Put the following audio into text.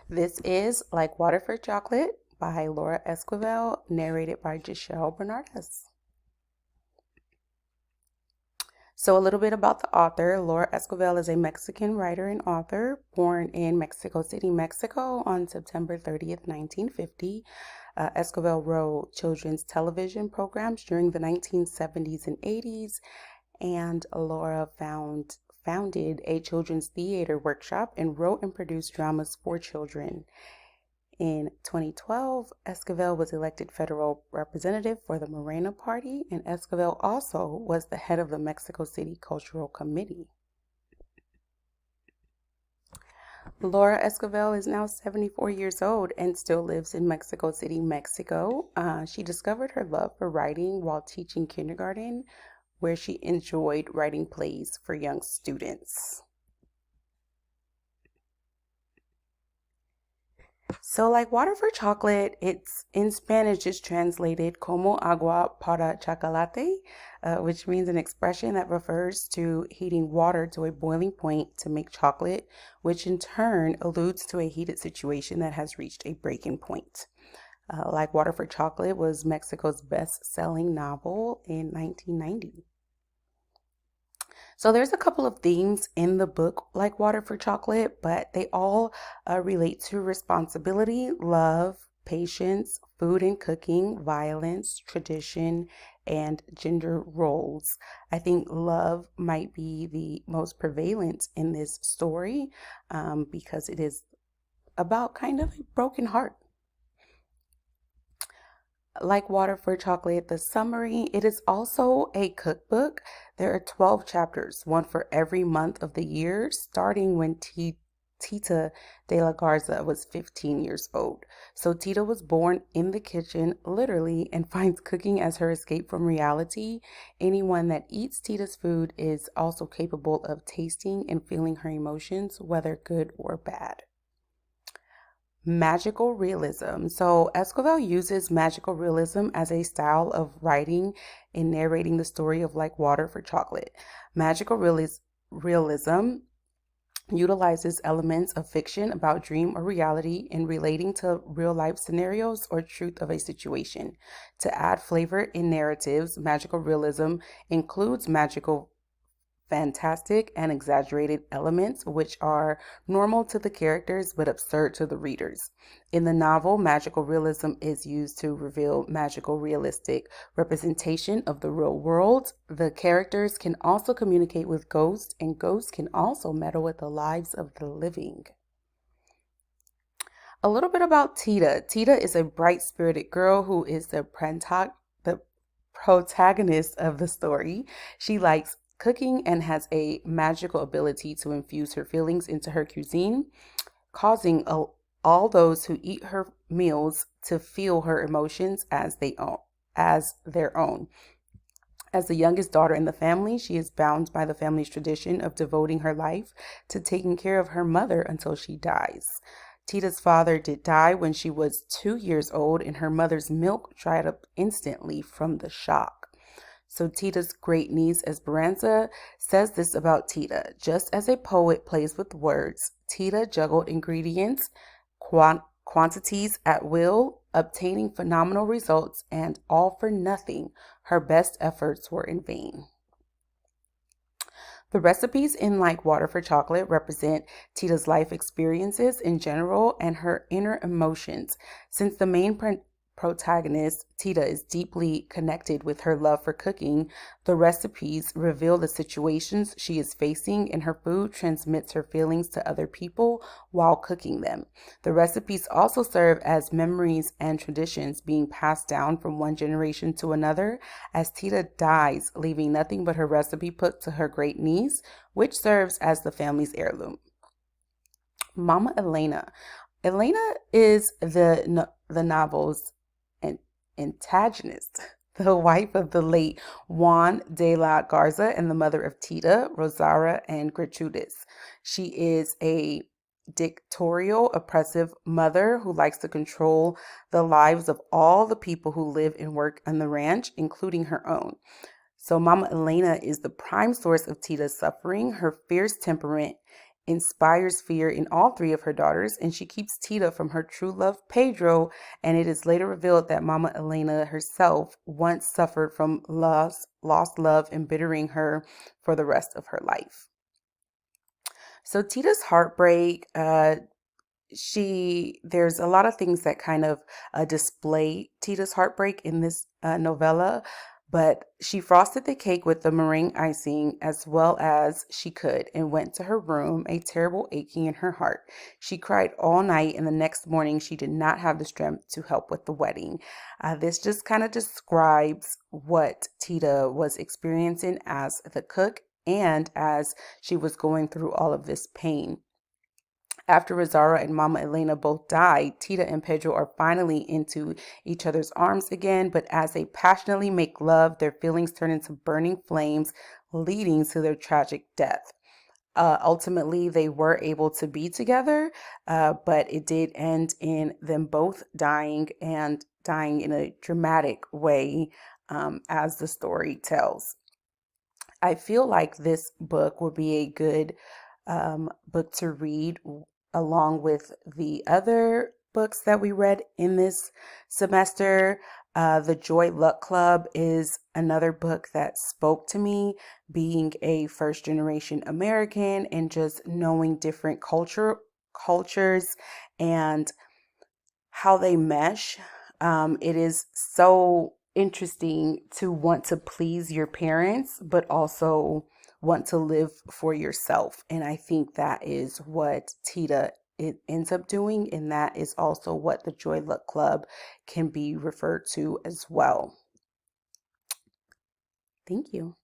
This is Like Water for Chocolate by Laura Esquivel, narrated by JeShell BERNARDEZ. So a little bit about the author. Laura Esquivel is a Mexican writer and author born in Mexico City, Mexico on September 30th, 1950. Esquivel wrote children's television programs during the 1970s and 80s, and Laura founded a children's theater workshop and wrote and produced dramas for children. In 2012, Esquivel was elected federal representative for the Morena Party, and Esquivel also was the head of the Mexico City Cultural Committee. Laura Esquivel is now 74 years old and still lives in Mexico City, Mexico. She discovered her love for writing while teaching kindergarten, where she enjoyed writing plays for young students. So, like Water for Chocolate, it's in Spanish is translated como agua para chocolate, which means an expression that refers to heating water to a boiling point to make chocolate, which in turn alludes to a heated situation that has reached a breaking point. Like Water for Chocolate was Mexico's best-selling novel in 1990. So there's a couple of themes in the book, Like Water for Chocolate, but they all relate to responsibility, love, patience, food and cooking, violence, tradition, and gender roles. I think love might be the most prevalent in this story because it is about kind of a broken heart. Like Water for Chocolate, the summary, it is also a cookbook. There are 12 chapters, one for every month of the year, starting when Tita de la Garza was 15 years old. So Tita was born in the kitchen, literally, and finds cooking as her escape from reality. Anyone that eats Tita's food is also capable of tasting and feeling her emotions, whether good or bad. Magical realism. So Esquivel uses magical realism as a style of writing in narrating the story of Like Water for Chocolate. Magical realism utilizes elements of fiction about dream or reality in relating to real life scenarios or truth of a situation. To add flavor in narratives, magical realism includes magical fantastic and exaggerated elements which are normal to the characters but absurd to the readers. In the novel, magical realism is used to reveal magical realistic representation of the real world. The characters can also communicate with ghosts, and ghosts can also meddle with the lives of the living. A little bit about Tita. Tita is a bright-spirited girl who is the protagonist of the story. She likes cooking and has a magical ability to infuse her feelings into her cuisine, causing all those who eat her meals to feel her emotions as their own. As the youngest daughter in the family, she is bound by the family's tradition of devoting her life to taking care of her mother until she dies. Tita's father did die when she was 2 years old, and her mother's milk dried up instantly from the shock. So Tita's great niece Esperanza says this about Tita. Just as a poet plays with words, Tita juggled ingredients, quantities at will, obtaining phenomenal results, and all for nothing. Her best efforts were in vain. The recipes in Like Water for Chocolate represent Tita's life experiences in general and her inner emotions. Since the main protagonist, Tita, is deeply connected with her love for cooking, the recipes reveal the situations she is facing, and her food transmits her feelings to other people while cooking them. The recipes also serve as memories and traditions being passed down from one generation to another as Tita dies, leaving nothing but her recipe book to her great niece, which serves as the family's heirloom. Mama Elena. Elena is the novel's antagonist, the wife of the late Juan de la Garza and the mother of Tita, Rosara, and Gertrudis. She is a dictatorial, oppressive mother who likes to control the lives of all the people who live and work on the ranch, including her own. So Mama Elena is the prime source of Tita's suffering. Her fierce temperament inspires fear in all three of her daughters, and she keeps Tita from her true love, Pedro. And it is later revealed that Mama Elena herself once suffered from lost love, embittering her for the rest of her life. So Tita's heartbreak, there's a lot of things that kind of display Tita's heartbreak in this novella, but she frosted the cake with the meringue icing as well as she could and went to her room, a terrible aching in her heart. She cried all night, and the next morning she did not have the strength to help with the wedding. This just kind of describes what Tita was experiencing as the cook and as she was going through all of this pain. After Rosaura and Mama Elena both died, Tita and Pedro are finally into each other's arms again, but as they passionately make love, their feelings turn into burning flames, leading to their tragic death. Ultimately, they were able to be together, but it did end in them both dying, and dying in a dramatic way, as the story tells. I feel like this book would be a good book to read along with the other books that we read in this semester. The Joy Luck Club is another book that spoke to me, being a first generation American and just knowing different cultures and how they mesh. It is so interesting to want to please your parents, but also want to live for yourself. And I think that is what Tita it ends up doing. And that is also what the Joy Luck Club can be referred to as well. Thank you.